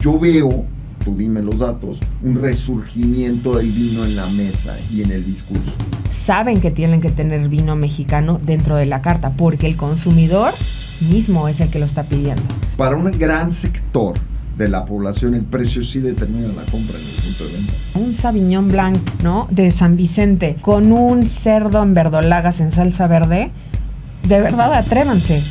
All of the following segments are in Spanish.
Yo veo, tú dime los datos, un resurgimiento del vino en la mesa y en el discurso. Saben que tienen que tener vino mexicano dentro de la carta, porque el consumidor mismo es el que lo está pidiendo. Para un gran sector de la población, el precio sí determina la compra en el punto de venta. Un Sauvignon Blanc, ¿no?, de San Vicente, con un cerdo en verdolagas en salsa verde, de verdad, atrévanse.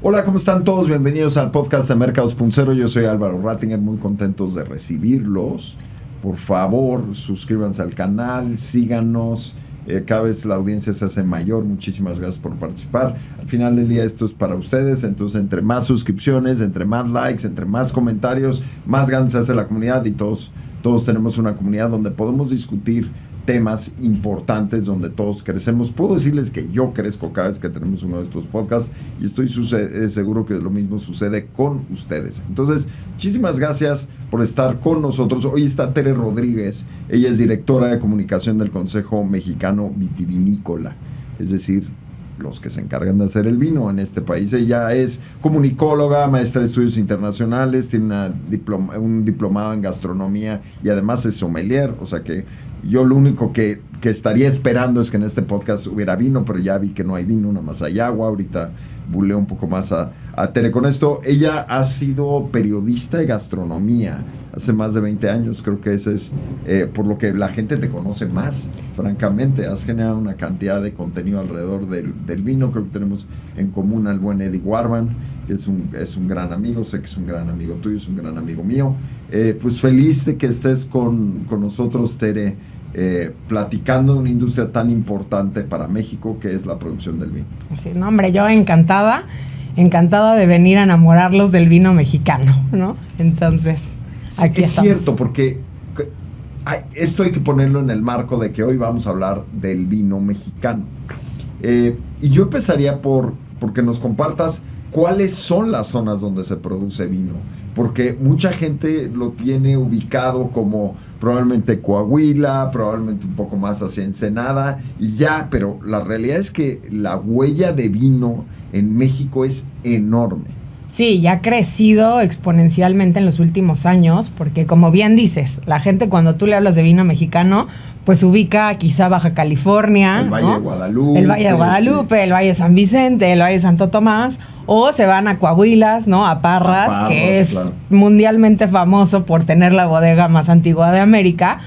Hola, ¿cómo están todos? Bienvenidos al podcast de Mercados.0. Yo soy Álvaro Rattinger, muy contentos de recibirlos. Por favor, suscríbanse al canal, síganos. Cada vez la audiencia se hace mayor. Muchísimas gracias por participar. Al final del día esto es para ustedes. Entonces, entre más suscripciones, entre más likes, entre más comentarios, más grande se hace la comunidad. Y todos tenemos una comunidad donde podemos discutir temas importantes, donde todos crecemos. Puedo decirles que yo crezco cada vez que tenemos uno de estos podcasts y estoy seguro que lo mismo sucede con ustedes. Entonces, muchísimas gracias por estar con nosotros. Hoy está Tere Rodríguez. Ella es directora de comunicación del Consejo Mexicano Vitivinícola, es decir, los que se encargan de hacer el vino en este país. Ella es comunicóloga, maestra de estudios internacionales, tiene un diplomado en gastronomía y además es sommelier. O sea que yo lo único que estaría esperando es que en este podcast hubiera vino, pero ya vi que no hay vino, nada más hay agua. Ahorita buleo un poco más a Tere con esto. Ella ha sido periodista de gastronomía hace más de 20 años. Creo que ese es por lo que la gente te conoce más, francamente. Has generado una cantidad de contenido alrededor del vino. Creo que tenemos en común al buen Eddie Warman, que es un gran amigo. Sé que es un gran amigo tuyo, es un gran amigo mío. Pues feliz de que estés con nosotros, Tere, platicando de una industria tan importante para México, que es la producción del vino. Sí, no, hombre, yo encantada de venir a enamorarlos del vino mexicano, ¿no? Entonces, aquí es estamos. Cierto, porque esto hay que ponerlo en el marco de que hoy vamos a hablar del vino mexicano. Y yo empezaría porque nos compartas cuáles son las zonas donde se produce vino, porque mucha gente lo tiene ubicado como probablemente Coahuila, probablemente un poco más hacia Ensenada y ya, pero la realidad es que la huella de vino en México es enorme. Sí, ya ha crecido exponencialmente en los últimos años, porque como bien dices, la gente cuando tú le hablas de vino mexicano, pues ubica quizá Baja California, el Valle, ¿no?, de Guadalupe. El Valle de Guadalupe, sí. El Valle de San Vicente, el Valle de Santo Tomás, o se van a Coahuilas, ¿no?, a Parras, que es claro, mundialmente famoso por tener la bodega más antigua de América,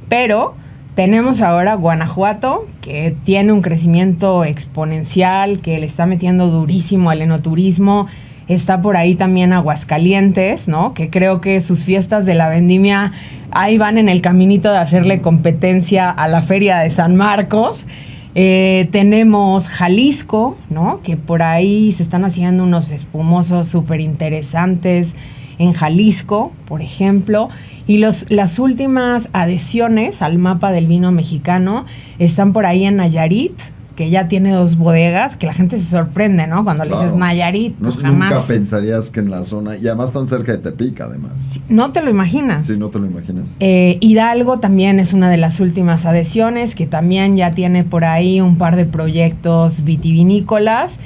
pero tenemos ahora Guanajuato, que tiene un crecimiento exponencial, que le está metiendo durísimo al enoturismo. Está por ahí también Aguascalientes, ¿no?, que creo que sus fiestas de la vendimia ahí van en el caminito de hacerle competencia a la Feria de San Marcos. Tenemos Jalisco, ¿no?, que por ahí se están haciendo unos espumosos súper interesantes en Jalisco, por ejemplo. Y las últimas adhesiones al mapa del vino mexicano están por ahí en Nayarit, que ya tiene 2 bodegas, que la gente se sorprende, ¿no?, cuando claro, le dices Nayarit, pues jamás. Nunca pensarías que en la zona, y además tan cerca de Tepic, además. Sí, no te lo imaginas. Sí, no te lo imaginas. Hidalgo también es una de las últimas adhesiones, que también ya tiene por ahí un par de proyectos vitivinícolas.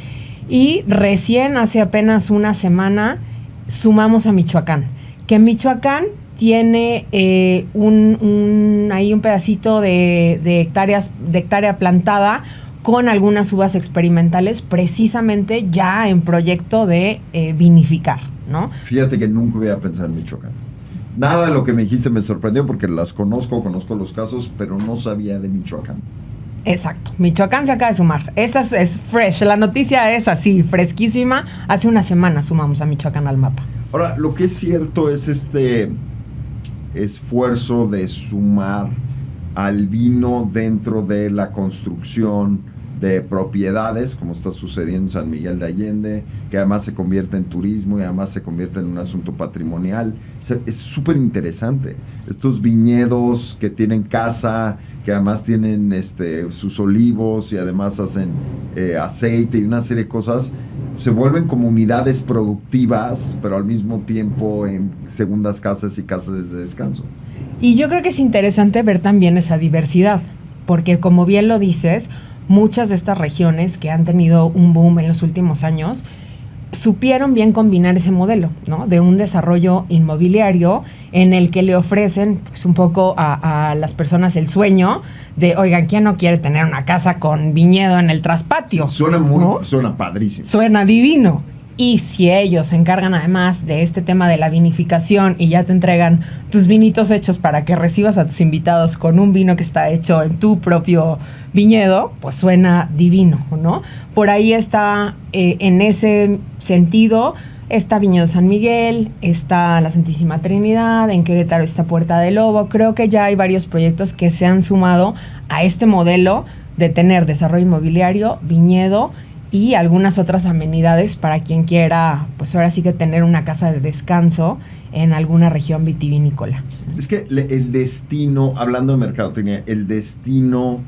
Y recién, hace apenas una semana, sumamos a Michoacán, que Michoacán tiene ahí un pedacito de hectárea plantada con algunas uvas experimentales, precisamente ya en proyecto de vinificar, ¿no? Fíjate que nunca hubiera pensado en Michoacán. Nada de lo que me dijiste me sorprendió porque las conozco los casos, pero no sabía de Michoacán. Exacto, Michoacán se acaba de sumar. Esta es fresh, la noticia es así, fresquísima. Hace una semana sumamos a Michoacán al mapa. Ahora, lo que es cierto es este esfuerzo de sumar al vino dentro de la construcción de propiedades, como está sucediendo en San Miguel de Allende, que además se convierte en turismo y además se convierte en un asunto patrimonial. Es súper interesante. Estos viñedos que tienen casa, que además tienen sus olivos y además hacen aceite y una serie de cosas, se vuelven comunidades productivas, pero al mismo tiempo en segundas casas y casas de descanso. Y yo creo que es interesante ver también esa diversidad, porque como bien lo dices, muchas de estas regiones que han tenido un boom en los últimos años supieron bien combinar ese modelo, ¿no? De un desarrollo inmobiliario en el que le ofrecen pues, un poco a las personas el sueño de, oigan, ¿quién no quiere tener una casa con viñedo en el traspatio? Suena padrísimo. Suena divino. Y si ellos se encargan además de este tema de la vinificación y ya te entregan tus vinitos hechos para que recibas a tus invitados con un vino que está hecho en tu propio viñedo, pues suena divino, ¿no? Por ahí está, en ese sentido, está Viñedo San Miguel, está la Santísima Trinidad, en Querétaro está Puerta del Lobo. Creo que ya hay varios proyectos que se han sumado a este modelo de tener desarrollo inmobiliario, viñedo y algunas otras amenidades para quien quiera, pues ahora sí que tener una casa de descanso en alguna región vitivinícola. Es que el destino, hablando de mercadotecnia, el destino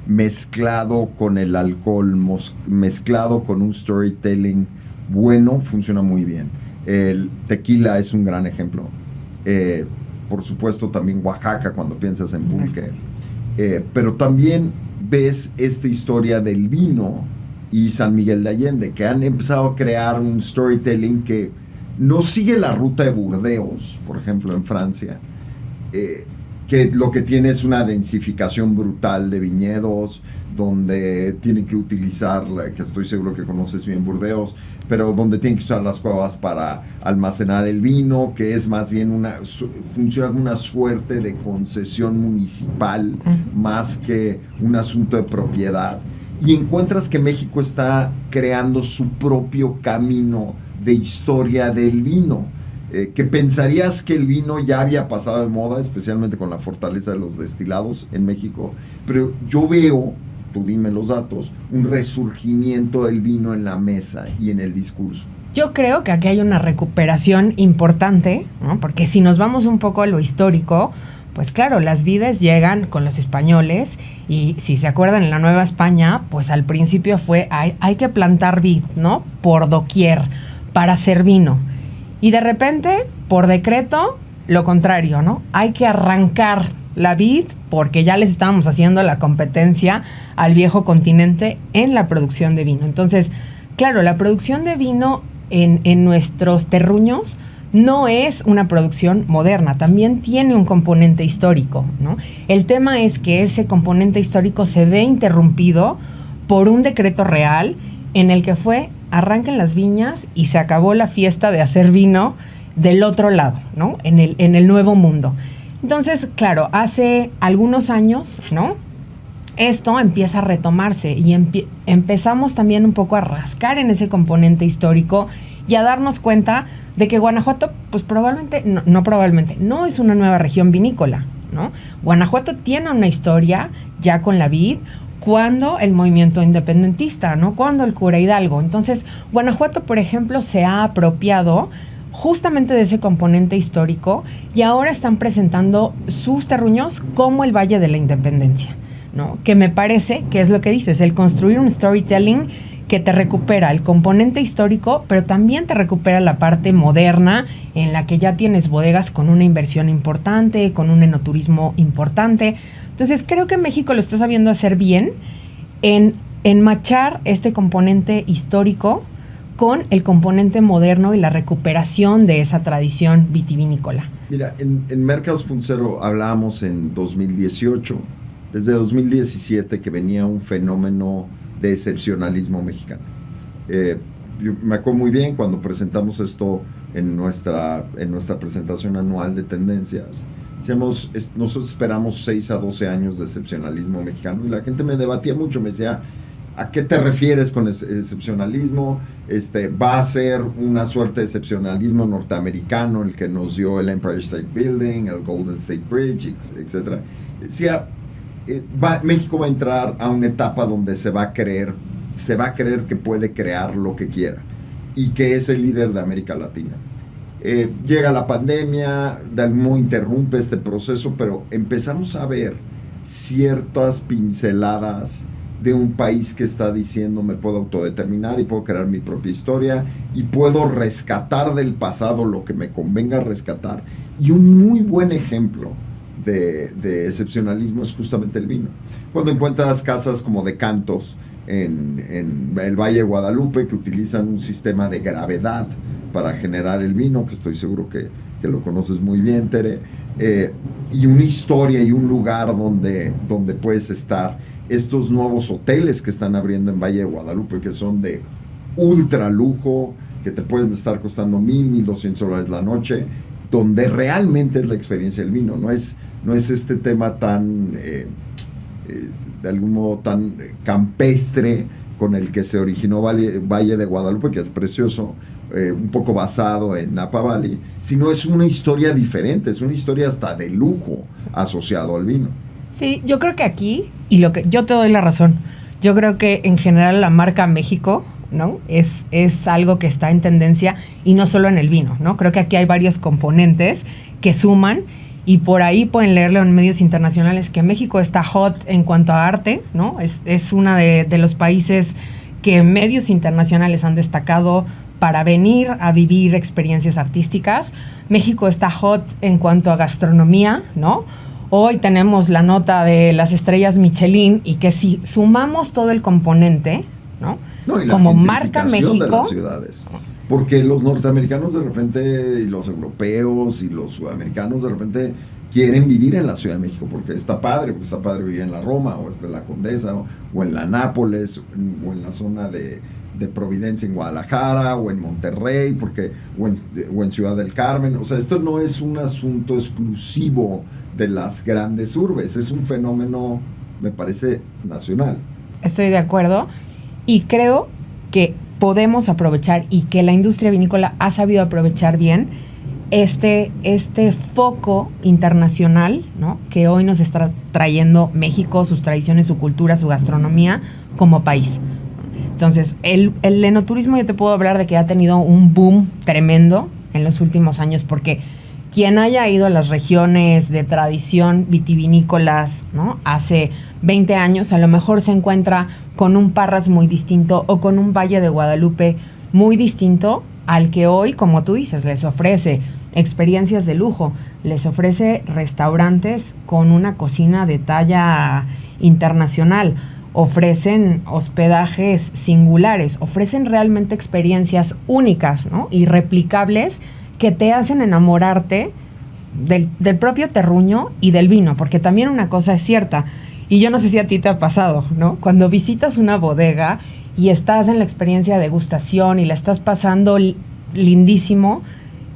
mezclado con el alcohol, mezclado con un storytelling bueno, funciona muy bien. El tequila es un gran ejemplo. Por supuesto, también Oaxaca, cuando piensas en pulque. Pero también ves esta historia del vino y San Miguel de Allende, que han empezado a crear un storytelling que no sigue la ruta de Burdeos, por ejemplo, en Francia, que lo que tiene es una densificación brutal de viñedos, donde tienen que utilizar, que estoy seguro que conoces bien Burdeos, pero donde tienen que usar las cuevas para almacenar el vino, que es más bien funciona como una suerte de concesión municipal, más que un asunto de propiedad. Y encuentras que México está creando su propio camino de historia del vino, que pensarías que el vino ya había pasado de moda, especialmente con la fortaleza de los destilados en México, pero yo veo, tú dime los datos, un resurgimiento del vino en la mesa y en el discurso. Yo creo que aquí hay una recuperación importante, ¿no? Porque si nos vamos un poco a lo histórico, pues claro, las vides llegan con los españoles y si se acuerdan en la Nueva España, pues al principio fue hay que plantar vid, ¿no? Por doquier para hacer vino. Y de repente, por decreto, lo contrario, ¿no? Hay que arrancar la vid porque ya les estábamos haciendo la competencia al viejo continente en la producción de vino. Entonces, claro, la producción de vino en nuestros terruños no es una producción moderna, también tiene un componente histórico, ¿no? El tema es que ese componente histórico se ve interrumpido por un decreto real en el que fue arranquen las viñas y se acabó la fiesta de hacer vino del otro lado, ¿no? En el nuevo mundo. Entonces, claro, hace algunos años, ¿no? Esto empieza a retomarse y empezamos también un poco a rascar en ese componente histórico y a darnos cuenta de que Guanajuato, pues no es una nueva región vinícola, ¿no? Guanajuato tiene una historia ya con la vid, cuando el movimiento independentista, ¿no? Cuando el cura Hidalgo. Entonces, Guanajuato, por ejemplo, se ha apropiado justamente de ese componente histórico y ahora están presentando sus terruños como el Valle de la Independencia, ¿no? Que me parece que es lo que dices, el construir un storytelling que te recupera el componente histórico, pero también te recupera la parte moderna en la que ya tienes bodegas con una inversión importante, con un enoturismo importante. Entonces creo que México lo está sabiendo hacer bien en machar este componente histórico con el componente moderno y la recuperación de esa tradición vitivinícola. Mira, en Mercados.0 hablábamos en 2018, desde 2017 que venía un fenómeno de excepcionalismo mexicano. Yo me acuerdo muy bien cuando presentamos esto en nuestra presentación anual de tendencias. Decíamos, nosotros esperamos 6 a 12 años de excepcionalismo mexicano y la gente me debatía mucho, me decía, ¿a qué te refieres con excepcionalismo? Va a ser una suerte de excepcionalismo norteamericano el que nos dio el Empire State Building, el Golden State Bridge, etc. Decía, México va a entrar a una etapa donde se va a creer que puede crear lo que quiera y que es el líder de América Latina. Llega la pandemia, de algún modo interrumpe este proceso, pero empezamos a ver ciertas pinceladas de un país que está diciendo me puedo autodeterminar y puedo crear mi propia historia y puedo rescatar del pasado lo que me convenga rescatar. Y un muy buen ejemplo de excepcionalismo es justamente el vino. Cuando encuentras casas como de cantos en el Valle de Guadalupe que utilizan un sistema de gravedad para generar el vino, que estoy seguro que lo conoces muy bien, Tere, y una historia y un lugar donde puedes estar. Estos nuevos hoteles que están abriendo en Valle de Guadalupe, que son de ultra lujo, que te pueden estar costando $1,200 la noche, donde realmente es la experiencia del vino. No es este tema tan, de algún modo, tan campestre con el que se originó Valle de Guadalupe, que es precioso, un poco basado en Napa Valley, sino es una historia diferente, es una historia hasta de lujo asociado al vino. Sí, yo creo que aquí, yo te doy la razón, yo creo que en general la marca México, ¿no? Es algo que está en tendencia, y no solo en el vino, ¿no? Creo que aquí hay varios componentes que suman, y por ahí pueden leerlo en medios internacionales que México está hot en cuanto a arte, ¿no? Es uno de los países que medios internacionales han destacado para venir a vivir experiencias artísticas. México está hot en cuanto a gastronomía, ¿no? Hoy tenemos la nota de las estrellas Michelin, y que si sumamos todo el componente, ¿no? Y como marca México de las ciudades. Porque los norteamericanos de repente, y los europeos y los sudamericanos de repente quieren vivir en la Ciudad de México porque está padre vivir en la Roma, o en la Condesa, o en la Nápoles, o en la zona de Providencia en Guadalajara, o en Monterrey, o en Ciudad del Carmen. O sea, esto no es un asunto exclusivo de las grandes urbes, es un fenómeno, me parece, nacional. Estoy de acuerdo, y creo que podemos aprovechar, y que la industria vinícola ha sabido aprovechar bien este foco internacional, ¿no? Que hoy nos está trayendo México, sus tradiciones, su cultura, su gastronomía como país. Entonces, el enoturismo, yo te puedo hablar de que ha tenido un boom tremendo en los últimos años, porque quien haya ido a las regiones de tradición vitivinícolas, ¿no? Hace 20 años, a lo mejor se encuentra con un Parras muy distinto, o con un Valle de Guadalupe muy distinto al que hoy, como tú dices, les ofrece experiencias de lujo, les ofrece restaurantes con una cocina de talla internacional, ofrecen hospedajes singulares, ofrecen realmente experiencias únicas, ¿no? Y replicables, que te hacen enamorarte del propio terruño y del vino, porque también una cosa es cierta, y yo no sé si a ti te ha pasado, ¿no? Cuando visitas una bodega y estás en la experiencia de degustación y la estás pasando lindísimo,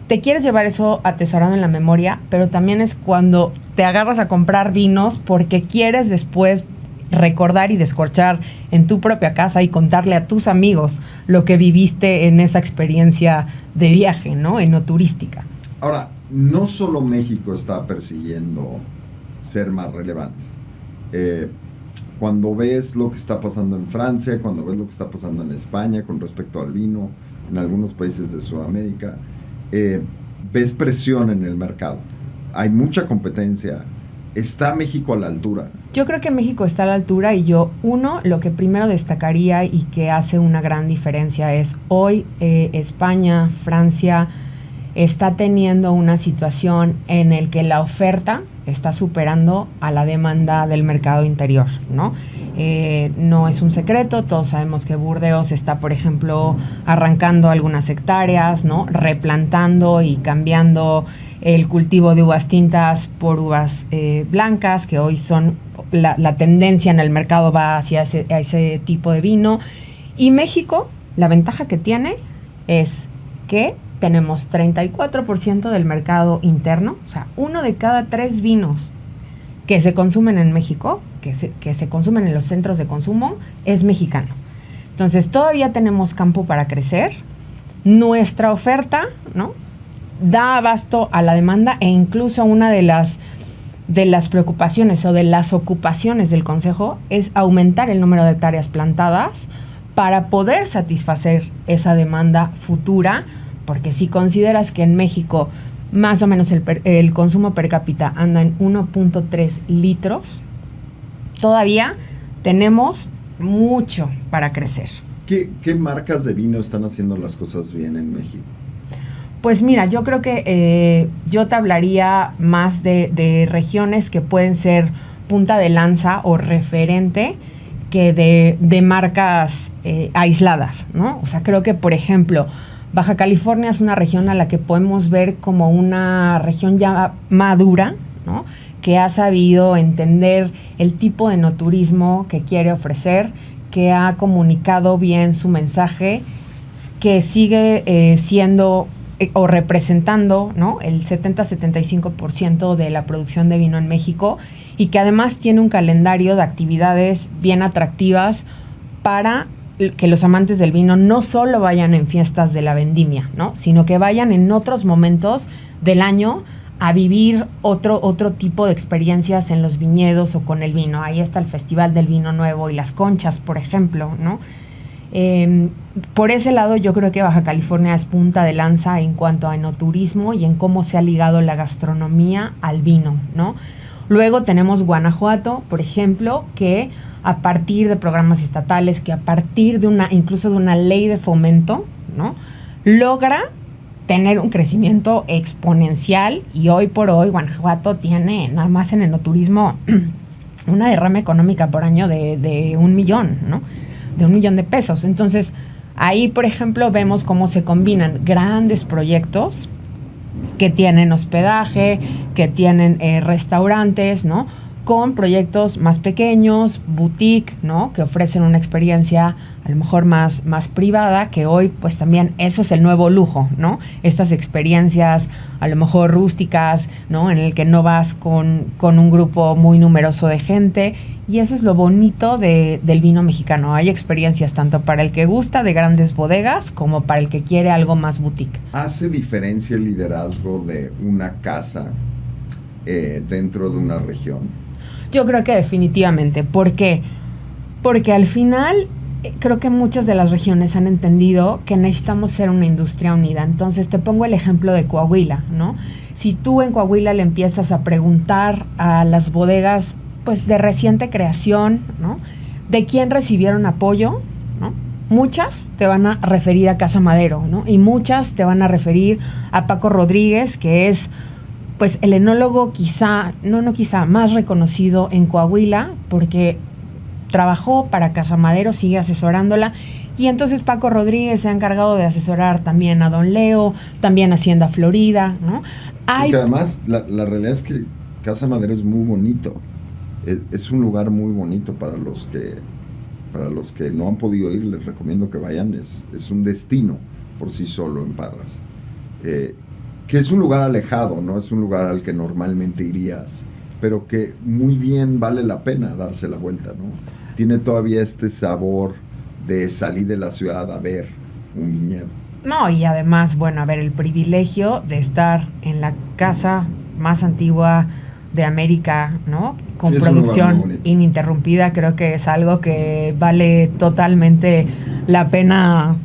te quieres llevar eso atesorado en la memoria, pero también es cuando te agarras a comprar vinos porque quieres después recordar y descorchar en tu propia casa y contarle a tus amigos lo que viviste en esa experiencia de viaje, ¿no? Enoturística. Ahora, no solo México está persiguiendo ser más relevante. Cuando ves lo que está pasando en Francia, cuando ves lo que está pasando en España con respecto al vino, en algunos países de Sudamérica, ves presión en el mercado. Hay mucha competencia. ¿Está México a la altura? Yo creo que México está a la altura, y lo que primero destacaría y que hace una gran diferencia es hoy España, Francia, está teniendo una situación en el que la oferta está superando a la demanda del mercado interior, ¿no? No es un secreto, todos sabemos que Burdeos está, por ejemplo, arrancando algunas hectáreas, ¿no? Replantando y cambiando el cultivo de uvas tintas por uvas blancas, que hoy son la tendencia en el mercado, va hacia ese tipo de vino. Y México, la ventaja que tiene es que tenemos 34% del mercado interno, o sea, 1 de cada 3 vinos que se consumen en México, que se consumen en los centros de consumo, es mexicano. Entonces, todavía tenemos campo para crecer. Nuestra oferta, ¿no?, da abasto a la demanda, e incluso una de las preocupaciones o de las ocupaciones del Consejo es aumentar el número de hectáreas plantadas para poder satisfacer esa demanda futura, porque si consideras que en México más o menos el consumo per cápita anda en 1.3 litros, todavía tenemos mucho para crecer. ¿Qué marcas de vino están haciendo las cosas bien en México? Pues mira, yo creo que yo te hablaría más de regiones que pueden ser punta de lanza o referente que de marcas aisladas, ¿no? O sea, creo que, por ejemplo, Baja California es una región a la que podemos ver como una región ya madura, ¿no? Que ha sabido entender el tipo de enoturismo que quiere ofrecer, que ha comunicado bien su mensaje, que sigue siendo o representando, ¿no?, el 70-75% de la producción de vino en México, y que además tiene un calendario de actividades bien atractivas para que los amantes del vino no solo vayan en fiestas de la vendimia, ¿no?, sino que vayan en otros momentos del año a vivir otro tipo de experiencias en los viñedos o con el vino. Ahí está el Festival del Vino Nuevo y las conchas, por ejemplo, ¿no? Por ese lado yo creo que Baja California es punta de lanza en cuanto a enoturismo y en cómo se ha ligado la gastronomía al vino, ¿no? Luego tenemos Guanajuato, por ejemplo, que a partir de programas estatales, que a partir de incluso de una ley de fomento, ¿no?, logra tener un crecimiento exponencial, y hoy por hoy Guanajuato tiene nada más en enoturismo una derrama económica por año de 1 millón, ¿no?, de 1 millón de pesos. Entonces, ahí, por ejemplo, vemos cómo se combinan grandes proyectos que tienen hospedaje, que tienen restaurantes, ¿no?, con proyectos más pequeños, boutique, ¿no?, que ofrecen una experiencia a lo mejor más privada, que hoy pues también eso es el nuevo lujo, ¿no? Estas experiencias a lo mejor rústicas, ¿no?, en el que no vas con un grupo muy numeroso de gente, y eso es lo bonito del vino mexicano. Hay experiencias tanto para el que gusta de grandes bodegas como para el que quiere algo más boutique. ¿Hace diferencia el liderazgo de una casa dentro de una región? Yo creo que definitivamente. ¿Por qué? Porque al final creo que muchas de las regiones han entendido que necesitamos ser una industria unida. Entonces te pongo el ejemplo de Coahuila, ¿no? Si tú en Coahuila le empiezas a preguntar a las bodegas pues de reciente creación, ¿no?, de quién recibieron apoyo, ¿no?, muchas te van a referir a Casa Madero, ¿no? Y muchas te van a referir a Paco Rodríguez, que es pues el enólogo quizá más reconocido en Coahuila, porque trabajó para Casa Madero, sigue asesorándola, y entonces Paco Rodríguez se ha encargado de asesorar también a Don Leo, también Hacienda Florida, ¿no? Porque además la realidad es que Casa Madero es muy bonito, es un lugar muy bonito para los que no han podido ir. Les recomiendo que vayan. Es un destino por sí solo en Parras. Que es un lugar alejado, no es un lugar al que normalmente irías, pero que muy bien vale la pena darse la vuelta, ¿no? Tiene todavía este sabor de salir de la ciudad a ver un viñedo. No, y además, bueno, a ver, el privilegio de estar en la casa más antigua de América, ¿no?, con producción ininterrumpida, creo que es algo que vale totalmente la pena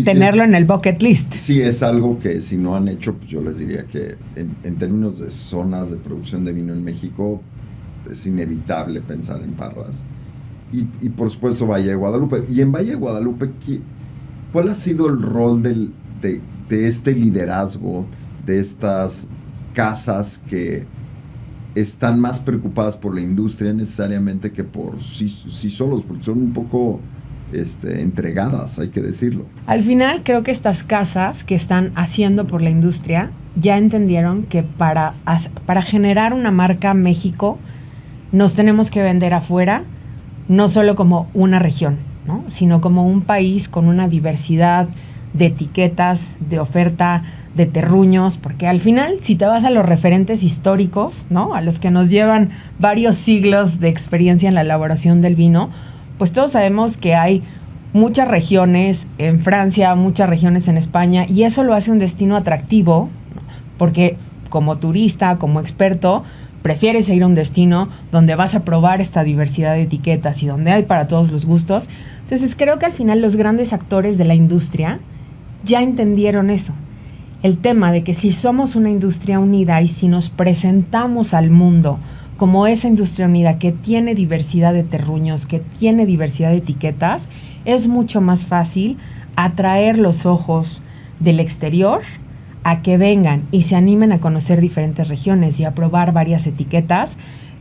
tenerlo en el bucket list. Sí, es algo que si no han hecho, pues yo les diría que en términos de zonas de producción de vino en México es inevitable pensar en Parras. Y por supuesto Valle de Guadalupe. Y en Valle de Guadalupe, ¿cuál ha sido el rol de este liderazgo de estas casas que están más preocupadas por la industria necesariamente que por sí solos, porque son un poco entregadas, hay que decirlo? Al final creo que estas casas que están haciendo por la industria ya entendieron que para generar una marca México nos tenemos que vender afuera, no solo como una región, ¿no?, sino como un país con una diversidad de etiquetas, de oferta, de terruños, porque al final, si te vas a los referentes históricos, ¿no?, a los que nos llevan varios siglos de experiencia en la elaboración del vino, pues todos sabemos que hay muchas regiones en Francia, muchas regiones en España, y eso lo hace un destino atractivo, ¿no?, porque como turista, como experto, prefieres ir a un destino donde vas a probar esta diversidad de etiquetas y donde hay para todos los gustos. Entonces creo que al final los grandes actores de la industria ya entendieron eso. El tema de que si somos una industria unida y si nos presentamos al mundo como esa industria unida que tiene diversidad de terruños, que tiene diversidad de etiquetas, es mucho más fácil atraer los ojos del exterior a que vengan y se animen a conocer diferentes regiones y a probar varias etiquetas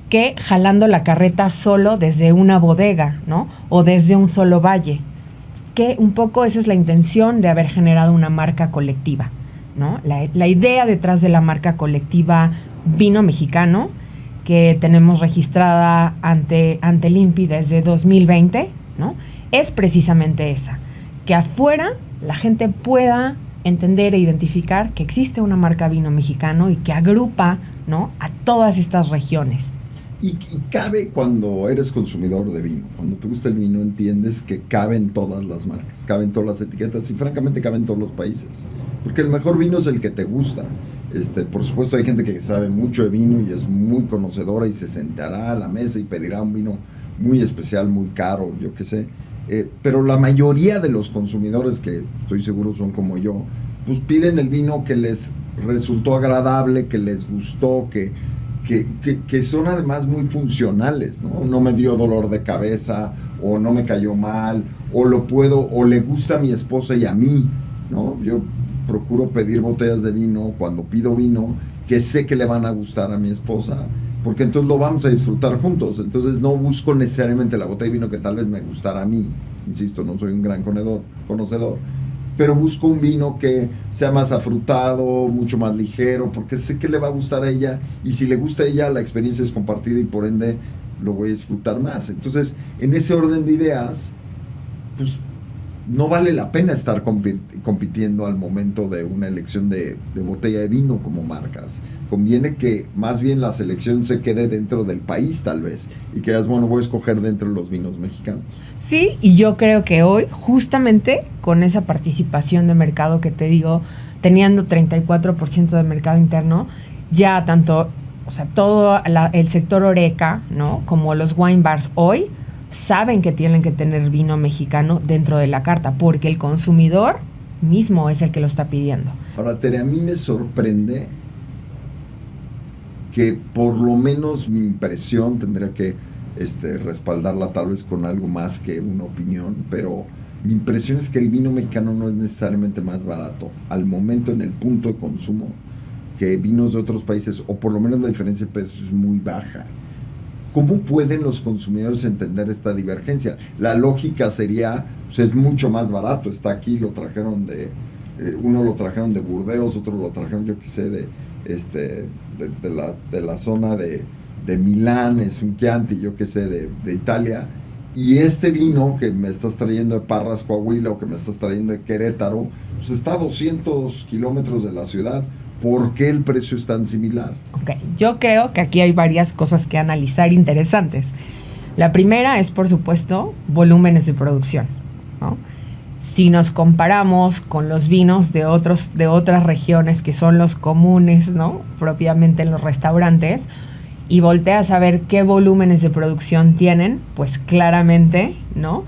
que jalando la carreta solo desde una bodega, ¿no? O desde un solo valle. Que un poco esa es la intención de haber generado una marca colectiva, ¿no? La idea detrás de la marca colectiva Vino Mexicano, que tenemos registrada ante el INPI desde 2020, ¿no? Es precisamente esa, que afuera la gente pueda entender e identificar que existe una marca Vino Mexicano y que agrupa, ¿no?, a todas estas regiones. Y cabe cuando eres consumidor de vino, cuando te gusta el vino entiendes que caben todas las marcas, caben todas las etiquetas y francamente caben todos los países, porque el mejor vino es el que te gusta. Por supuesto hay gente que sabe mucho de vino y es muy conocedora y se sentará a la mesa y pedirá un vino muy especial, muy caro, yo qué sé, pero la mayoría de los consumidores, que estoy seguro son como yo, pues piden el vino que les resultó agradable, que les gustó, que son además muy funcionales, ¿no? No me dio dolor de cabeza, o no me cayó mal, o le gusta a mi esposa y a mí, ¿no? Yo procuro pedir botellas de vino cuando pido vino que sé que le van a gustar a mi esposa, porque entonces lo vamos a disfrutar juntos. Entonces no busco necesariamente la botella de vino que tal vez me gustara a mí, insisto, no soy un gran conocedor, pero busco un vino que sea más afrutado, mucho más ligero, porque sé que le va a gustar a ella, y si le gusta a ella, la experiencia es compartida y por ende lo voy a disfrutar más. Entonces, en ese orden de ideas, pues no vale la pena estar compitiendo al momento de una elección de botella de vino como marcas. Conviene que más bien la selección se quede dentro del país, tal vez, y que digas, bueno, voy a escoger dentro de los vinos mexicanos. Sí, y yo creo que hoy, justamente con esa participación de mercado que te digo, teniendo 34% de mercado interno, ya tanto, o sea, todo el sector Horeca, ¿no?, como los wine bars hoy, saben que tienen que tener vino mexicano dentro de la carta, porque el consumidor mismo es el que lo está pidiendo. Ahora, Tere, a mí me sorprende que por lo menos mi impresión, tendría que respaldarla tal vez con algo más que una opinión, pero mi impresión es que el vino mexicano no es necesariamente más barato al momento en el punto de consumo que vinos de otros países, o por lo menos la diferencia de precios es muy baja. ¿Cómo pueden los consumidores entender esta divergencia? La lógica sería, pues es mucho más barato, está aquí, lo trajeron uno lo trajeron de Burdeos, otro lo trajeron, yo qué sé, de la zona de Milán, es un Chianti, yo qué sé, de Italia, y este vino que me estás trayendo de Parras, Coahuila, o que me estás trayendo de Querétaro, pues está a 200 kilómetros de la ciudad. ¿Por qué el precio es tan similar? Ok, yo creo que aquí hay varias cosas que analizar interesantes. La primera es, por supuesto, volúmenes de producción, ¿no? Si nos comparamos con los vinos de otras regiones que son los comunes, ¿no?, propiamente en los restaurantes, y volteas a ver qué volúmenes de producción tienen, pues claramente, ¿no?,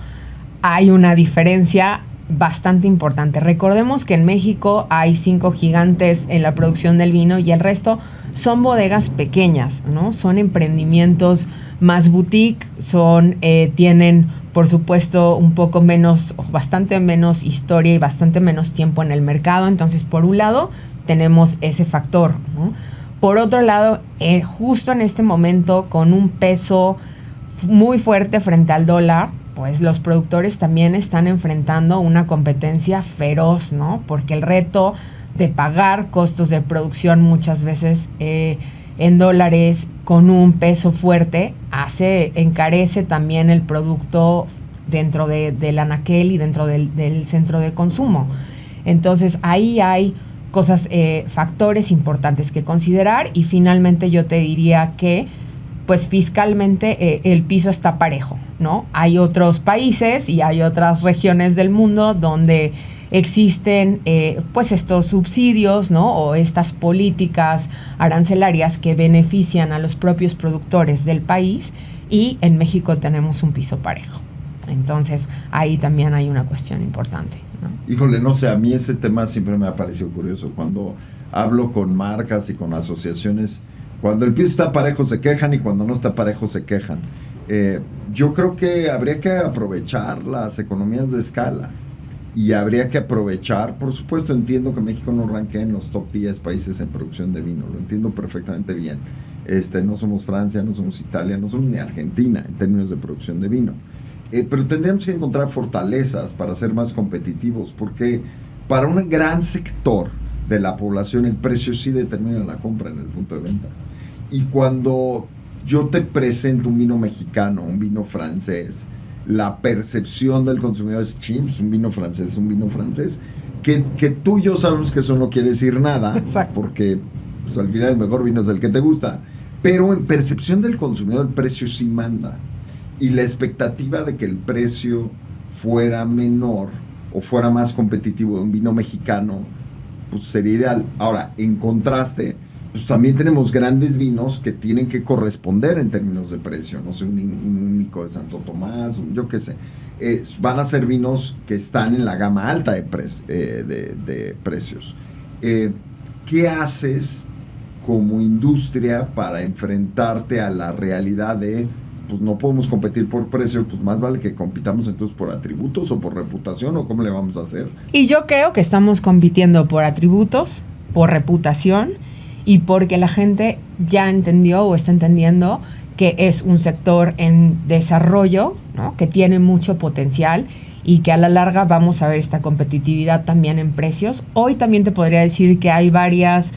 hay una diferencia bastante importante. Recordemos que en México hay 5 gigantes en la producción del vino y el resto son bodegas pequeñas, ¿no? Son emprendimientos más boutique, tienen, por supuesto, un poco menos, bastante menos historia y bastante menos tiempo en el mercado. Entonces, por un lado, tenemos ese factor, ¿no? Por otro lado, justo en este momento, con un peso muy fuerte frente al dólar, pues los productores también están enfrentando una competencia feroz, ¿no? Porque el reto de pagar costos de producción muchas veces en dólares con un peso fuerte encarece también el producto dentro del anaquel y dentro del centro de consumo. Entonces ahí hay factores importantes que considerar, y finalmente yo te diría que pues fiscalmente el piso está parejo, ¿no? Hay otros países y hay otras regiones del mundo donde existen pues estos subsidios, ¿no?, o estas políticas arancelarias que benefician a los propios productores del país, y en México tenemos un piso parejo. Entonces ahí también hay una cuestión importante, ¿no? Híjole, no sé, a mí ese tema siempre me ha parecido curioso. Cuando hablo con marcas y con asociaciones, cuando el piso está parejo se quejan, y cuando no está parejo se quejan. Yo creo que habría que aprovechar las economías de escala. y habría que aprovechar. Por supuesto, entiendo que México no ranquea en los top 10 países en producción de vino, lo entiendo perfectamente bien. No somos Francia, no somos Italia, no somos ni Argentina en términos de producción de vino. Pero tendríamos que encontrar fortalezas para ser más competitivos, porque para un gran sector de la población el precio sí determina la compra en el punto de venta. Y cuando yo te presento un vino mexicano, un vino francés, la percepción del consumidor es, es un vino francés, que tú y yo sabemos que eso no quiere decir nada. Exacto. Porque pues, al final el mejor vino es el que te gusta, pero en percepción del consumidor el precio sí manda, y la expectativa de que el precio fuera menor o fuera más competitivo de un vino mexicano, pues sería ideal. Ahora, en contraste, pues también tenemos grandes vinos que tienen que corresponder en términos de precio, no sé, un único de Santo Tomás, yo qué sé, van a ser vinos que están en la gama alta de precios. ¿Qué haces como industria para enfrentarte a la realidad de, pues no podemos competir por precio, pues más vale que compitamos entonces por atributos o por reputación, o cómo le vamos a hacer? Y yo creo que estamos compitiendo por atributos, por reputación, y porque la gente ya entendió o está entendiendo que es un sector en desarrollo, ¿no? Que tiene mucho potencial y que a la larga vamos a ver esta competitividad también en precios. Hoy también te podría decir que hay varias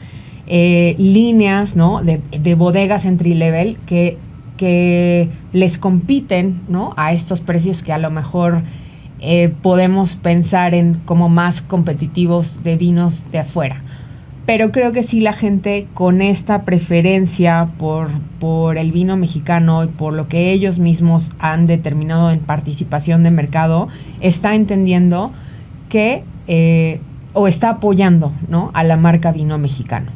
líneas, ¿no? de bodegas entry-level que les compiten, ¿no? A estos precios que a lo mejor podemos pensar en como más competitivos de vinos de afuera. Pero creo que sí, la gente con esta preferencia por el vino mexicano y por lo que ellos mismos han determinado en participación de mercado, está entendiendo que o está apoyando, ¿no? A la marca vino mexicano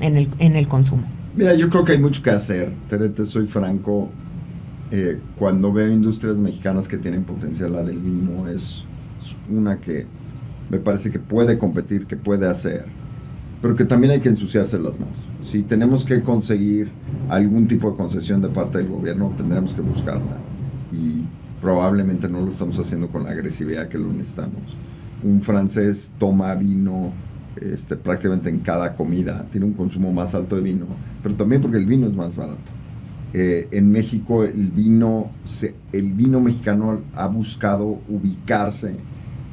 en el consumo. Mira, yo creo que hay mucho que hacer. Te soy franco. Cuando veo industrias mexicanas que tienen potencial, la del vino es una que me parece que puede competir, que puede hacer, pero que también hay que ensuciarse las manos. Si tenemos que conseguir algún tipo de concesión de parte del gobierno, tendremos que buscarla, y probablemente no lo estamos haciendo con la agresividad que lo necesitamos. Un francés toma vino prácticamente en cada comida, tiene un consumo más alto de vino, pero también porque el vino es más barato. En México el vino mexicano ha buscado ubicarse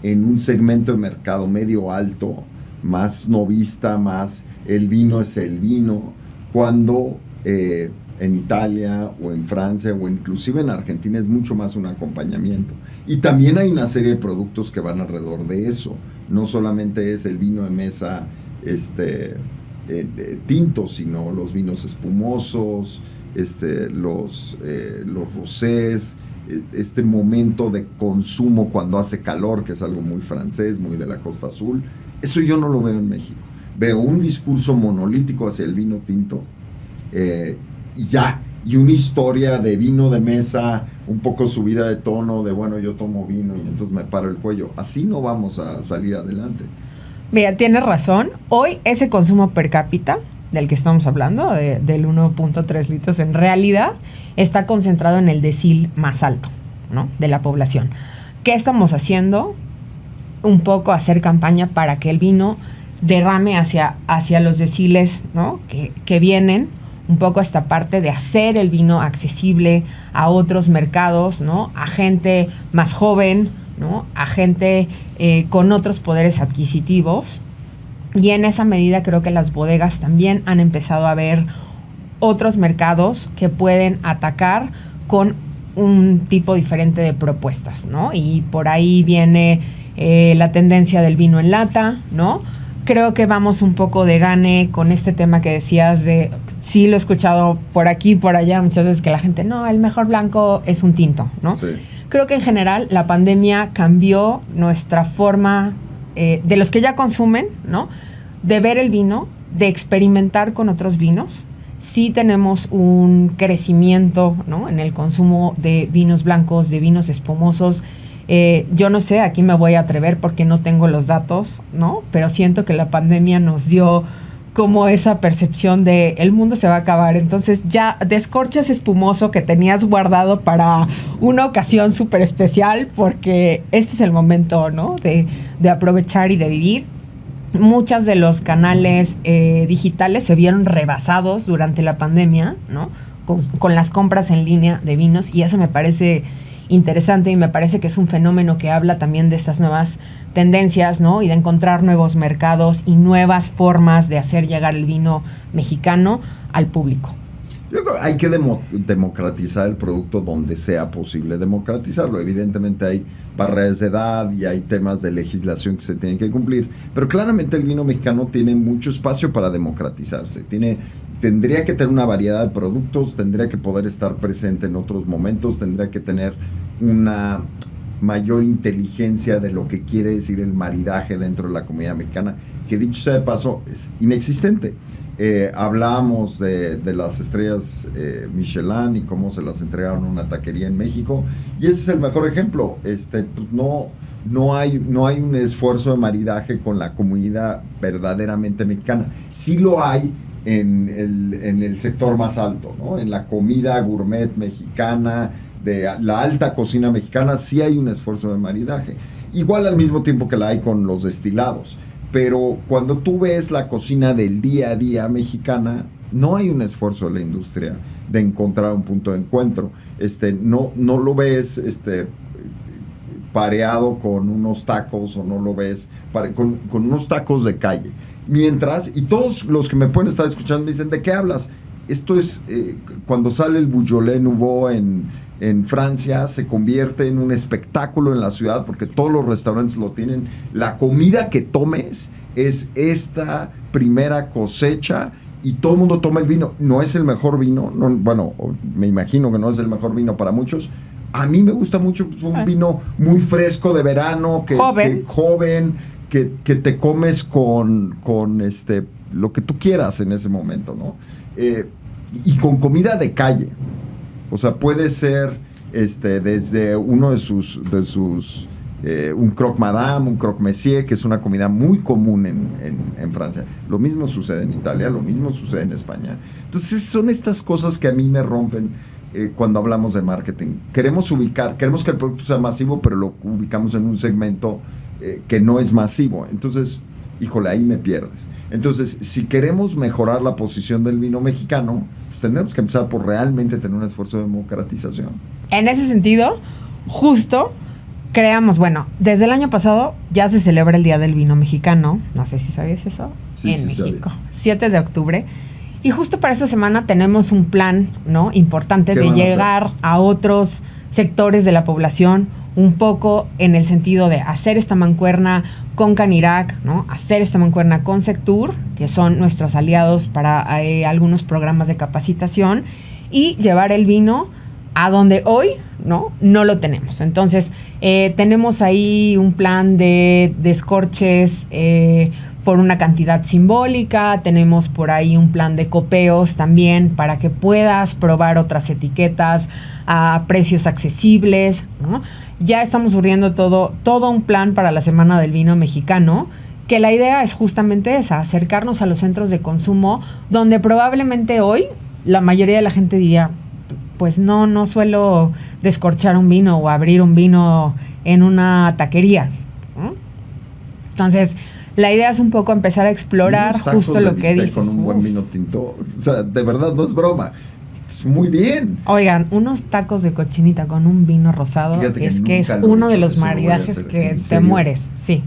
en un segmento de mercado medio alto, más novista, más el vino es el vino, cuando en Italia o en Francia o inclusive en Argentina es mucho más un acompañamiento. Y también hay una serie de productos que van alrededor de eso. No solamente es el vino de mesa tinto, sino los vinos espumosos, los rosés, este momento de consumo cuando hace calor, que es algo muy francés, muy de la Costa Azul. Eso yo no lo veo en México. Veo un discurso monolítico hacia el vino tinto, y una historia de vino de mesa un poco subida de tono, de bueno, yo tomo vino y entonces me paro el cuello. Así no vamos a salir adelante. Mira, tienes razón. Hoy ese consumo per cápita del que estamos hablando, del 1.3 litros, en realidad está concentrado en el decil más alto, ¿no? De la población. ¿Qué estamos haciendo? Un poco hacer campaña para que el vino derrame hacia los deciles, ¿no? que vienen, un poco esta parte de hacer el vino accesible a otros mercados, ¿no? A gente más joven, ¿no? A gente con otros poderes adquisitivos. Y en esa medida creo que las bodegas también han empezado a ver otros mercados que pueden atacar con un tipo diferente de propuestas, ¿no? Y por ahí viene la tendencia del vino en lata, ¿no? Creo que vamos un poco de gane con este tema que decías de, sí lo he escuchado por aquí y por allá muchas veces, que la gente, no, el mejor blanco es un tinto, ¿no? Sí. Creo que en general la pandemia cambió nuestra forma, de los que ya consumen, ¿no? De ver el vino, de experimentar con otros vinos. Sí tenemos un crecimiento, ¿no? En el consumo de vinos blancos, de vinos espumosos. Yo no sé, aquí me voy a atrever porque no tengo los datos, ¿no? Pero siento que la pandemia nos dio como esa percepción de el mundo se va a acabar. Entonces ya descorchas espumoso que tenías guardado para una ocasión súper especial, porque este es el momento, ¿no? De aprovechar y de vivir. Muchos de los canales digitales se vieron rebasados durante la pandemia, ¿no? Con las compras en línea de vinos, y eso me parece interesante y me parece que es un fenómeno que habla también de estas nuevas tendencias, ¿no? Y de encontrar nuevos mercados y nuevas formas de hacer llegar el vino mexicano al público. Yo creo que hay que democratizar el producto donde sea posible democratizarlo. Evidentemente hay barreras de edad y hay temas de legislación que se tienen que cumplir, pero claramente el vino mexicano tiene mucho espacio para democratizarse. Tendría que tener una variedad de productos, tendría que poder estar presente en otros momentos, tendría que tener una mayor inteligencia de lo que quiere decir el maridaje dentro de la comida mexicana, que dicho sea de paso, es inexistente. Hablábamos de las estrellas Michelin y cómo se las entregaron a una taquería en México, y ese es el mejor ejemplo. Pues no hay un esfuerzo de maridaje con la comunidad verdaderamente mexicana. Sí lo hay en el sector más alto, ¿no? En la comida gourmet mexicana, de la alta cocina mexicana, sí hay un esfuerzo de maridaje. Igual al mismo tiempo que la hay con los destilados. Pero cuando tú ves la cocina del día a día mexicana, no hay un esfuerzo de la industria de encontrar un punto de encuentro. No lo ves pareado con unos tacos, o no lo ves con unos tacos de calle. Mientras, y todos los que me pueden estar escuchando me dicen, ¿de qué hablas? Esto es, cuando sale el Beaujolais Nouveau en Francia, se convierte en un espectáculo en la ciudad, porque todos los restaurantes lo tienen. La comida que tomes es esta primera cosecha, y todo el mundo toma el vino. No es el mejor vino, no, bueno, me imagino que no es el mejor vino para muchos. A mí me gusta mucho un vino muy fresco de verano, joven, que te comes con lo que tú quieras en ese momento, ¿no? Y con comida de calle. O sea, puede ser desde uno de sus un croque madame, un croque monsieur, que es una comida muy común en Francia. Lo mismo sucede en Italia, lo mismo sucede en España. Entonces son estas cosas que a mí me rompen cuando hablamos de marketing. Queremos que el producto sea masivo, pero lo ubicamos en un segmento que no es masivo. Entonces, híjole, ahí me pierdes. Entonces, si queremos mejorar la posición del vino mexicano, pues tendremos que empezar por realmente tener un esfuerzo de democratización. En ese sentido, justo desde el año pasado ya se celebra el Día del Vino Mexicano. No sé si sabías eso. Sí, en sí, México, 7 de octubre. Y justo para esta semana tenemos un plan, ¿no? Importante de llegar a otros sectores de la población, un poco en el sentido de hacer esta mancuerna con Canirac, ¿no? Hacer esta mancuerna con Sectur, que son nuestros aliados para algunos programas de capacitación, y llevar el vino a donde hoy no lo tenemos. Entonces, tenemos ahí un plan de descorches por una cantidad simbólica. Tenemos por ahí un plan de copeos también para que puedas probar otras etiquetas a precios accesibles, ¿no? Ya estamos surgiendo todo un plan para la Semana del Vino Mexicano, que la idea es justamente esa, acercarnos a los centros de consumo donde probablemente hoy la mayoría de la gente diría, pues no suelo descorchar un vino o abrir un vino en una taquería, ¿no? Entonces, la idea es un poco empezar a explorar justo lo que dices. Con un buen vino tinto, o sea, de verdad no es broma. Muy bien. Oigan, unos tacos de cochinita con un vino rosado, es que es uno de los maridajes que te mueres. Sí.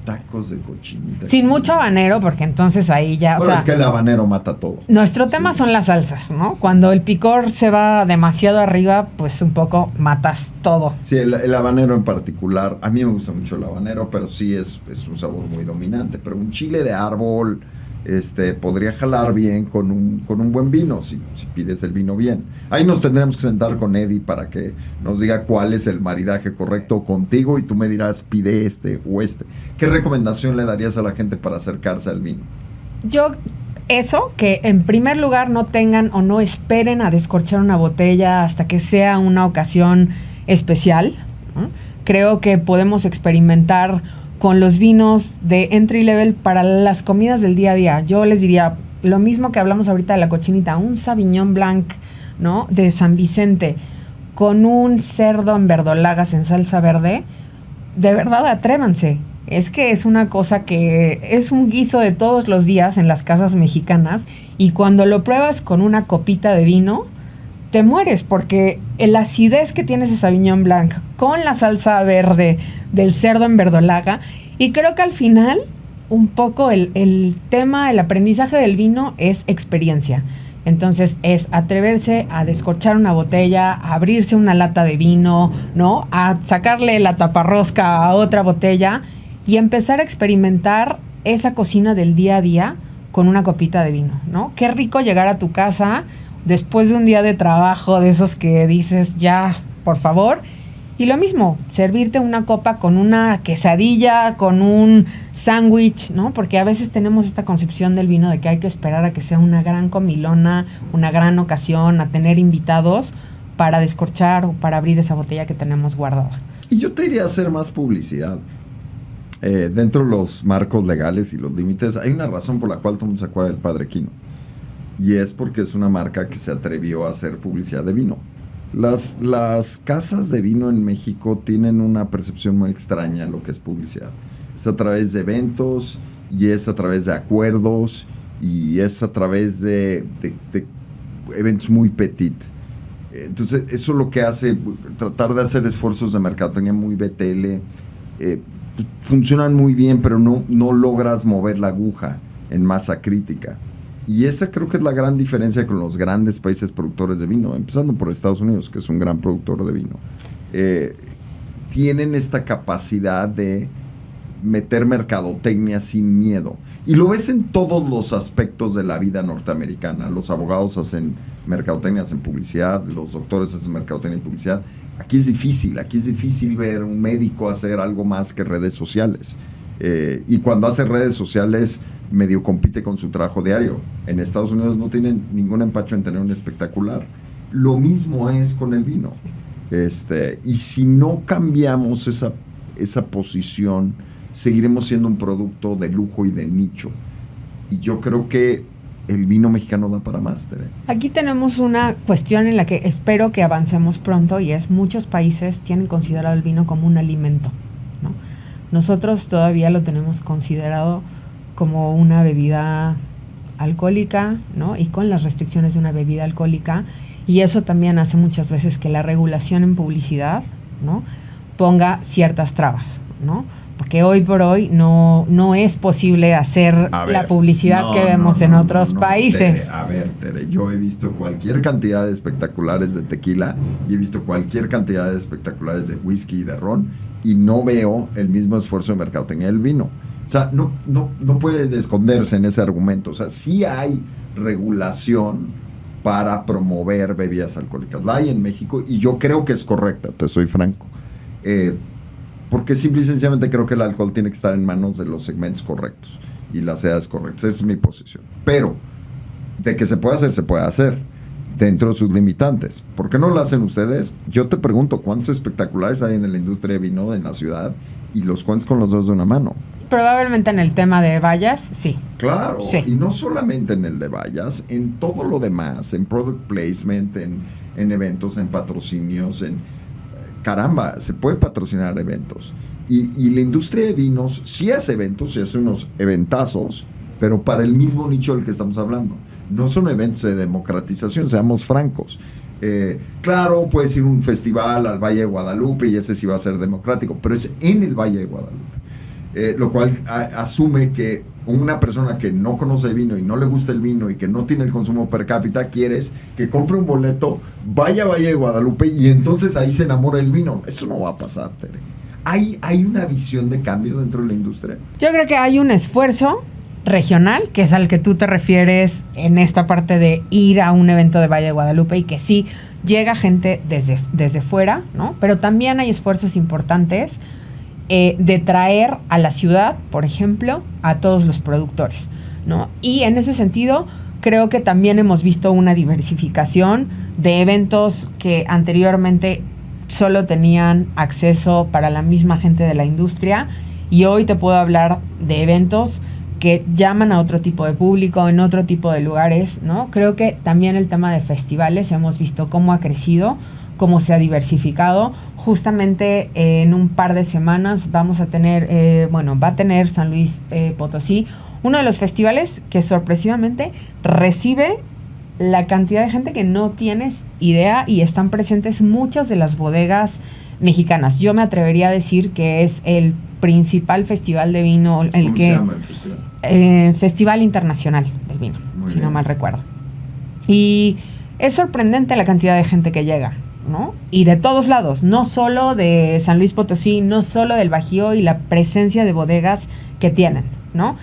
Tacos de cochinita. Sin mucho habanero, porque entonces ahí ya... Bueno, es que el habanero mata todo. Nuestro tema son las salsas, ¿no? Cuando el picor se va demasiado arriba, pues un poco matas todo. Sí, el habanero en particular, a mí me gusta mucho el habanero, pero sí es un sabor muy dominante. Pero un chile de árbol podría jalar bien con un buen vino, si pides el vino bien. Ahí nos tendremos que sentar con Eddie para que nos diga cuál es el maridaje correcto contigo, y tú me dirás, pide este o este. ¿Qué recomendación le darías a la gente para acercarse al vino? Que en primer lugar no tengan o no esperen a descorchar una botella hasta que sea una ocasión especial, ¿no? Creo que podemos experimentar con los vinos de entry level para las comidas del día a día. Yo les diría lo mismo que hablamos ahorita de la cochinita, un Sauvignon Blanc, ¿no? De San Vicente, con un cerdo en verdolagas en salsa verde. De verdad, atrévanse. Es que es una cosa que es un guiso de todos los días en las casas mexicanas, y cuando lo pruebas con una copita de vino, te mueres, porque la acidez que tiene ese Sauvignon Blanc con la salsa verde del cerdo en verdolaga, y creo que al final un poco el tema, el aprendizaje del vino es experiencia. Entonces es atreverse a descorchar una botella, a abrirse una lata de vino, ¿no? A sacarle la taparrosca a otra botella y empezar a experimentar esa cocina del día a día con una copita de vino, ¿no? Qué rico llegar a tu casa después de un día de trabajo, de esos que dices, ya, por favor. Y lo mismo, servirte una copa con una quesadilla, con un sándwich, ¿no? Porque a veces tenemos esta concepción del vino de que hay que esperar a que sea una gran comilona, una gran ocasión, a tener invitados para descorchar o para abrir esa botella que tenemos guardada. Y yo te diría hacer más publicidad. Dentro de los marcos legales y los límites, hay una razón por la cual todo el mundo se acuerda del Padre Quino. Y es porque es una marca que se atrevió a hacer publicidad de vino. Las casas de vino en México tienen una percepción muy extraña de lo que es publicidad. Es a través de eventos, y es a través de acuerdos, y es a través de eventos muy petit. Entonces, eso es lo que hace, tratar de hacer esfuerzos de mercadotecnia muy BTL. Funcionan muy bien, pero no logras mover la aguja en masa crítica. Y esa creo que es la gran diferencia con los grandes países productores de vino, empezando por Estados Unidos, que es un gran productor de vino. Tienen esta capacidad de meter mercadotecnia sin miedo. Y lo ves en todos los aspectos de la vida norteamericana. Los abogados hacen mercadotecnia, hacen publicidad, los doctores hacen mercadotecnia y publicidad. Aquí es difícil ver un médico hacer algo más que redes sociales. Y cuando hace redes sociales, medio compite con su trabajo diario. En Estados Unidos no tienen ningún empacho en tener un espectacular. Lo mismo es con el vino. Y si no cambiamos esa posición, seguiremos siendo un producto de lujo y de nicho. Y yo creo que el vino mexicano da para más, Tere. Aquí tenemos una cuestión en la que espero que avancemos pronto, y es: muchos países tienen considerado el vino como un alimento, ¿no? Nosotros todavía lo tenemos considerado como una bebida alcohólica, ¿no? Y con las restricciones de una bebida alcohólica, y eso también hace muchas veces que la regulación en publicidad, ¿no?, ponga ciertas trabas, ¿no? Porque hoy por hoy no es posible hacer la publicidad que vemos en otros países. Tere, yo he visto cualquier cantidad de espectaculares de tequila y he visto cualquier cantidad de espectaculares de whisky y de ron, y no veo el mismo esfuerzo de mercadotecnia del vino. O sea, no puede esconderse en ese argumento. O sea, sí hay regulación para promover bebidas alcohólicas. La hay en México y yo creo que es correcta, te soy franco. Porque simple y sencillamente creo que el alcohol tiene que estar en manos de los segmentos correctos y las edades correctas. Esa es mi posición. Pero de que se puede hacer dentro de sus limitantes. ¿Por qué no lo hacen ustedes? Yo te pregunto, ¿cuántos espectaculares hay en la industria de vino en la ciudad? Y los cuentas con los dedos de una mano. Probablemente en el tema de vallas, sí. Claro, sí. Y no solamente en el de vallas, en todo lo demás, en product placement, en eventos, en patrocinios, caramba, se puede patrocinar eventos. Y la industria de vinos sí hace eventos, sí hace unos eventazos, pero para el mismo nicho del que estamos hablando. No son eventos de democratización, seamos francos. Claro, puedes ir a un festival al Valle de Guadalupe y ese sí va a ser democrático, pero es en el Valle de Guadalupe. Lo cual asume que una persona que no conoce vino y no le gusta el vino y que no tiene el consumo per cápita, quieres que compre un boleto, vaya a Valle de Guadalupe y entonces ahí se enamora del vino. Eso no va a pasar, Tere. ¿Hay una visión de cambio dentro de la industria? Yo creo que hay un esfuerzo regional, que es al que tú te refieres en esta parte de ir a un evento de Valle de Guadalupe, y que sí llega gente desde fuera, ¿no? Pero también hay esfuerzos importantes de traer a la ciudad, por ejemplo, a todos los productores, ¿no? Y en ese sentido, creo que también hemos visto una diversificación de eventos que anteriormente solo tenían acceso para la misma gente de la industria, Y hoy te puedo hablar de eventos que llaman a otro tipo de público, en otro tipo de lugares, ¿no? Creo que también el tema de festivales, hemos visto cómo ha crecido, cómo se ha diversificado. Justamente en un par de semanas vamos a tener, va a tener San Luis Potosí, uno de los festivales que sorpresivamente recibe la cantidad de gente que no tienes idea, y están presentes muchas de las bodegas mexicanas. Yo me atrevería a decir que es el principal festival de vino, ¿Cómo se llama el festival? Festival Internacional del Vino, si no mal recuerdo. Y es sorprendente la cantidad de gente que llega, ¿no? Y de todos lados, no solo de San Luis Potosí, no solo del Bajío, y la presencia de bodegas que tienen, ¿no?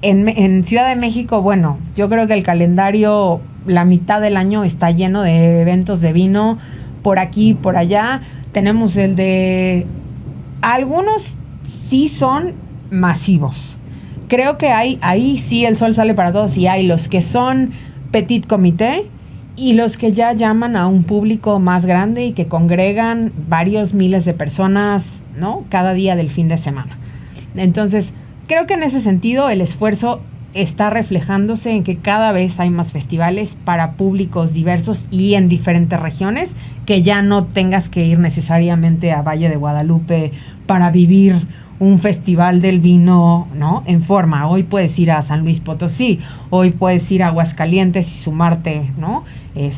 En Ciudad de México, bueno, yo creo que el calendario, la mitad del año está lleno de eventos de vino, por aquí, por allá. Tenemos el de... Algunos sí son masivos. Creo que ahí sí el sol sale para todos, y hay los que son petit comité y los que ya llaman a un público más grande y que congregan varios miles de personas, ¿no? Cada día del fin de semana. Entonces, creo que en ese sentido el esfuerzo está reflejándose en que cada vez hay más festivales para públicos diversos y en diferentes regiones, que ya no tengas que ir necesariamente a Valle de Guadalupe para vivir un festival del vino, ¿no? En forma. Hoy puedes ir a San Luis Potosí, hoy puedes ir a Aguascalientes y sumarte, ¿no?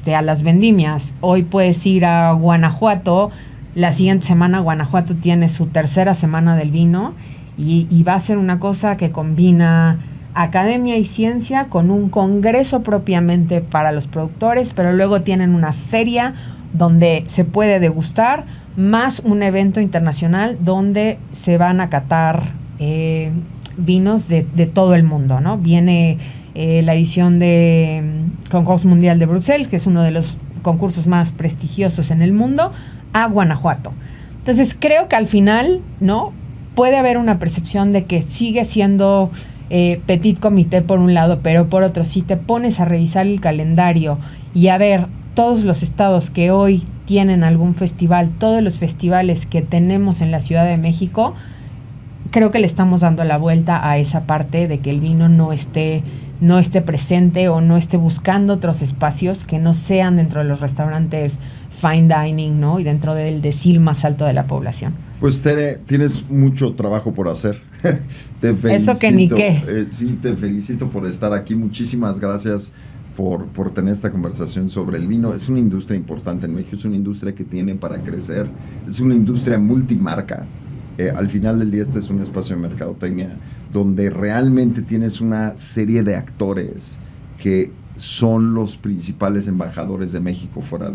A las vendimias. Hoy puedes ir a Guanajuato. La siguiente semana Guanajuato tiene su tercera semana del vino, y va a ser una cosa que combina academia y ciencia con un congreso propiamente para los productores, pero luego tienen una feria donde se puede degustar, más un evento internacional donde se van a catar vinos de todo el mundo, ¿no? Viene la edición de Concurso Mundial de Bruselas, que es uno de los concursos más prestigiosos en el mundo, a Guanajuato. Entonces creo que al final, ¿no?, puede haber una percepción de que sigue siendo petit comité por un lado, pero por otro, si te pones a revisar el calendario y a ver todos los estados que hoy tienen algún festival, todos los festivales que tenemos en la Ciudad de México, creo que le estamos dando la vuelta a esa parte de que el vino no esté presente o no esté buscando otros espacios que no sean dentro de los restaurantes fine dining, ¿no? Y dentro del decil más alto de la población. Pues Tere, tienes mucho trabajo por hacer. Te felicito. Eso que ni qué. Sí, te felicito por estar aquí. Muchísimas gracias por tener esta conversación sobre el vino. Es una industria importante en México, es una industria que tiene para crecer, es una industria multimarca. Al final del día este es un espacio de mercadotecnia donde realmente tienes una serie de actores que son los principales embajadores de México fuera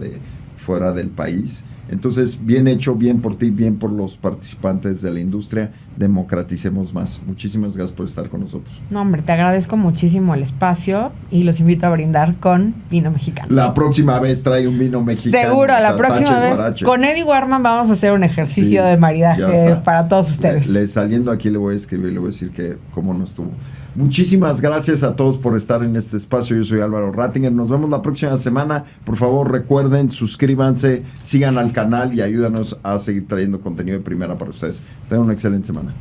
del país. Entonces, bien hecho, bien por ti, bien por los participantes de la industria. Democraticemos más. Muchísimas gracias por estar con nosotros. No, hombre, te agradezco muchísimo el espacio y los invito a brindar con vino mexicano. La próxima vez trae un vino mexicano. Seguro, la próxima vez guarache. Con Eddie Warman vamos a hacer un ejercicio de maridaje para todos ustedes. Saliendo aquí le voy a escribir, le voy a decir que cómo no estuvo. Muchísimas gracias a todos por estar en este espacio. Yo soy Álvaro Rattinger. Nos vemos la próxima semana. Por favor, recuerden, suscríbanse, sigan al canal y ayúdanos a seguir trayendo contenido de primera para ustedes. Tengan una excelente semana.